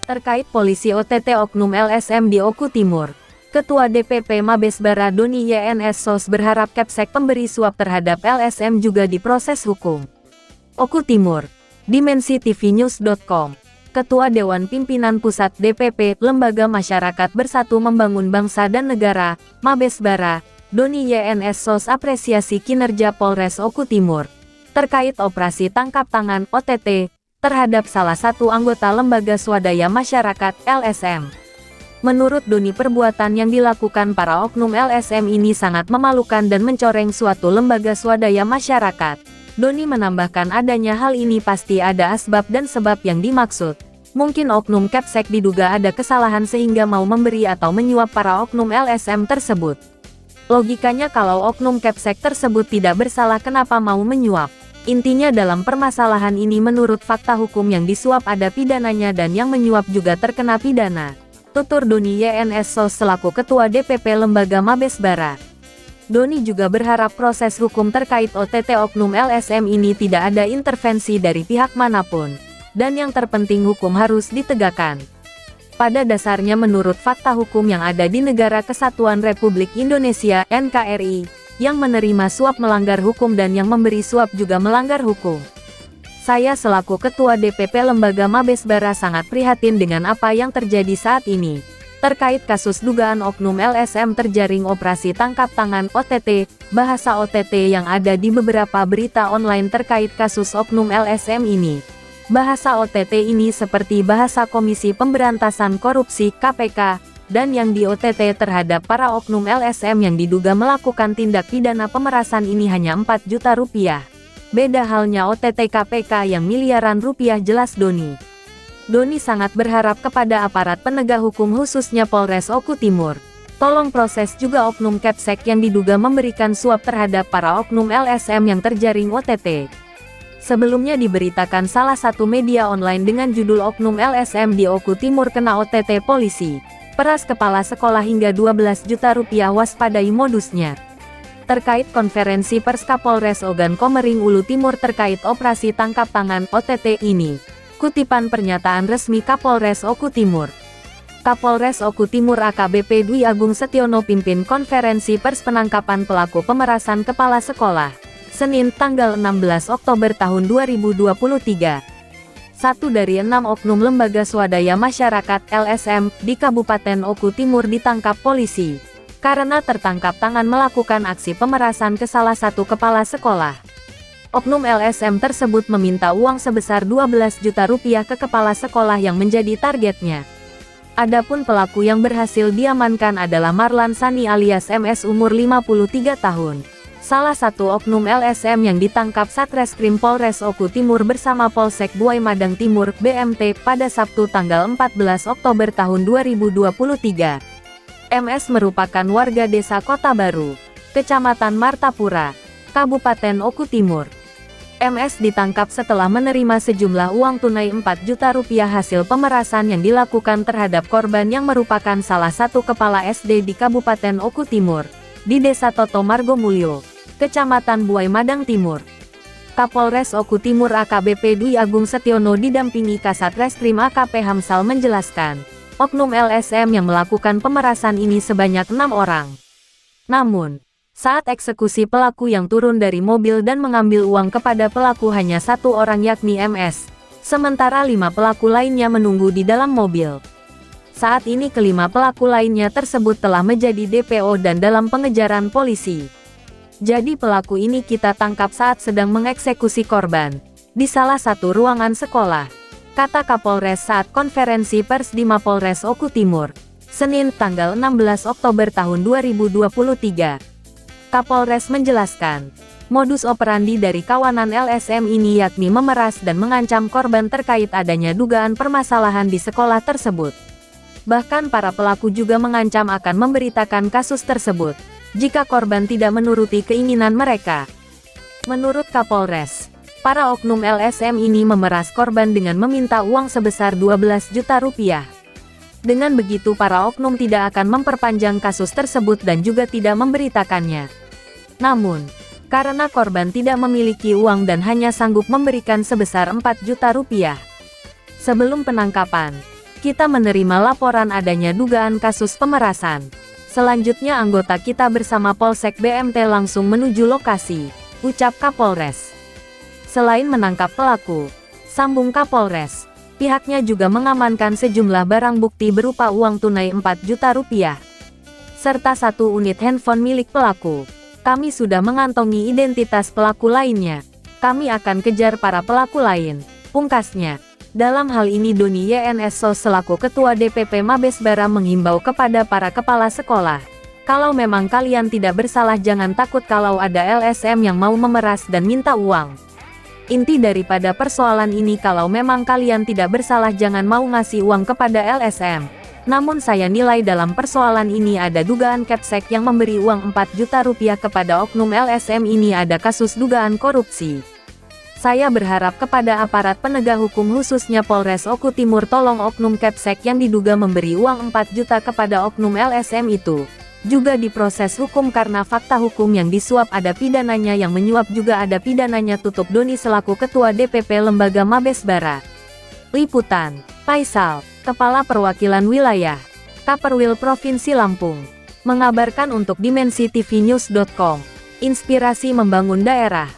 terkait polisi OTT oknum LSM di Oku Timur. Ketua DPP Mabesbara Doni YNS Sos berharap Kepsek pemberi suap terhadap LSM juga diproses hukum. Oku Timur, DimensiTVNews.com. Ketua Dewan Pimpinan Pusat DPP Lembaga Masyarakat Bersatu Membangun Bangsa dan Negara, Mabesbara, Doni YNS Sos apresiasi kinerja Polres Oku Timur terkait operasi tangkap tangan OTT terhadap salah satu anggota lembaga swadaya masyarakat LSM. Menurut Doni, perbuatan yang dilakukan para oknum LSM ini sangat memalukan dan mencoreng suatu lembaga swadaya masyarakat. Doni menambahkan adanya hal ini pasti ada asbab dan sebab yang dimaksud. Mungkin oknum Kepsek diduga ada kesalahan sehingga mau memberi atau menyuap para oknum LSM tersebut. Logikanya kalau oknum Kepsek tersebut tidak bersalah kenapa mau menyuap? Intinya dalam permasalahan ini menurut fakta hukum yang disuap ada pidananya dan yang menyuap juga terkena pidana. Tutur Doni YNS Sos selaku Ketua DPP Lembaga Mabesbara. Doni juga berharap proses hukum terkait OTT oknum LSM ini tidak ada intervensi dari pihak manapun. Dan yang terpenting hukum harus ditegakkan. Pada dasarnya menurut fakta hukum yang ada di Negara Kesatuan Republik Indonesia (NKRI), yang menerima suap melanggar hukum dan yang memberi suap juga melanggar hukum. Saya selaku Ketua DPP Lembaga Mabesbara sangat prihatin dengan apa yang terjadi saat ini. Terkait kasus dugaan oknum LSM terjaring operasi tangkap tangan OTT, bahasa OTT yang ada di beberapa berita online terkait kasus oknum LSM ini. Bahasa OTT ini seperti bahasa Komisi Pemberantasan Korupsi (KPK), dan yang di OTT terhadap para oknum LSM yang diduga melakukan tindak pidana pemerasan ini hanya 4 juta rupiah. Beda halnya OTT KPK yang miliaran rupiah, jelas Doni. Doni sangat berharap kepada aparat penegak hukum khususnya Polres Oku Timur. Tolong proses juga oknum Kepsek yang diduga memberikan suap terhadap para oknum LSM yang terjaring OTT. Sebelumnya diberitakan salah satu media online dengan judul oknum LSM di Oku Timur kena OTT polisi. Peras kepala sekolah hingga 12 juta rupiah, waspadai modusnya. Terkait konferensi pers Kapolres Ogan Komering Ulu Timur terkait operasi tangkap tangan OTT ini. Kutipan pernyataan resmi Kapolres Oku Timur. Kapolres Oku Timur AKBP Dwi Agung Setiono pimpin konferensi pers penangkapan pelaku pemerasan kepala sekolah. Senin tanggal 16 Oktober tahun 2023. Satu dari 6 oknum lembaga swadaya masyarakat LSM di Kabupaten Oku Timur ditangkap polisi karena tertangkap tangan melakukan aksi pemerasan ke salah satu kepala sekolah. Oknum LSM tersebut meminta uang sebesar 12 juta rupiah ke kepala sekolah yang menjadi targetnya. Adapun pelaku yang berhasil diamankan adalah Marlan Sani alias MS umur 53 tahun. Salah satu oknum LSM yang ditangkap Satreskrim Polres Oku Timur bersama Polsek Buai Madang Timur (BMT) pada Sabtu tanggal 14 Oktober tahun 2023. MS merupakan warga desa Kota Baru, Kecamatan Martapura, Kabupaten Oku Timur. MS ditangkap setelah menerima sejumlah uang tunai 4 juta rupiah hasil pemerasan yang dilakukan terhadap korban yang merupakan salah satu kepala SD di Kabupaten Oku Timur, di Desa Toto Margomulyo, Kecamatan Buai Madang Timur. Kapolres Oku Timur AKBP Dwi Agung Setiono didampingi Kasat Reskrim AKP Hamsal menjelaskan, oknum LSM yang melakukan pemerasan ini sebanyak 6 orang. Namun, saat eksekusi pelaku yang turun dari mobil dan mengambil uang kepada pelaku hanya 1 orang yakni MS, sementara 5 pelaku lainnya menunggu di dalam mobil. Saat ini kelima pelaku lainnya tersebut telah menjadi DPO dan dalam pengejaran polisi. Jadi pelaku ini kita tangkap saat sedang mengeksekusi korban di salah satu ruangan sekolah, kata Kapolres saat konferensi pers di Mapolres Oku Timur, Senin tanggal 16 Oktober tahun 2023. Kapolres menjelaskan, modus operandi dari kawanan LSM ini yakni memeras dan mengancam korban terkait adanya dugaan permasalahan di sekolah tersebut. Bahkan para pelaku juga mengancam akan memberitakan kasus tersebut jika korban tidak menuruti keinginan mereka. Menurut Kapolres, para oknum LSM ini memeras korban dengan meminta uang sebesar 12 juta rupiah. Dengan begitu para oknum tidak akan memperpanjang kasus tersebut dan juga tidak memberitakannya. Namun, karena korban tidak memiliki uang dan hanya sanggup memberikan sebesar 4 juta rupiah. Sebelum penangkapan, Kita menerima laporan adanya dugaan kasus pemerasan. Selanjutnya anggota kita bersama Polsek BMT langsung menuju lokasi, ucap Kapolres. Selain menangkap pelaku, sambung Kapolres, pihaknya juga mengamankan sejumlah barang bukti berupa uang tunai 4 juta rupiah, serta 1 unit handphone milik pelaku. Kami sudah mengantongi identitas pelaku lainnya. Kami akan kejar para pelaku lain, pungkasnya. Dalam hal ini Doni YNS SOS selaku Ketua DPP Mabesbara menghimbau kepada para kepala sekolah. Kalau memang kalian tidak bersalah jangan takut kalau ada LSM yang mau memeras dan minta uang. Inti daripada persoalan ini kalau memang kalian tidak bersalah jangan mau ngasih uang kepada LSM. Namun saya nilai dalam persoalan ini ada dugaan Kepsek yang memberi uang 4 juta rupiah kepada oknum LSM ini ada kasus dugaan korupsi. Saya berharap kepada aparat penegak hukum khususnya Polres Oku Timur tolong oknum Kepsek yang diduga memberi uang 4 juta kepada oknum LSM itu juga diproses hukum karena fakta hukum yang disuap ada pidananya yang menyuap juga ada pidananya, tutup Doni selaku Ketua DPP Lembaga Mabesbara. Liputan, Faisal, Kepala Perwakilan Wilayah, Kaperwil Provinsi Lampung, mengabarkan untuk dimensitv.news.com. Inspirasi membangun daerah.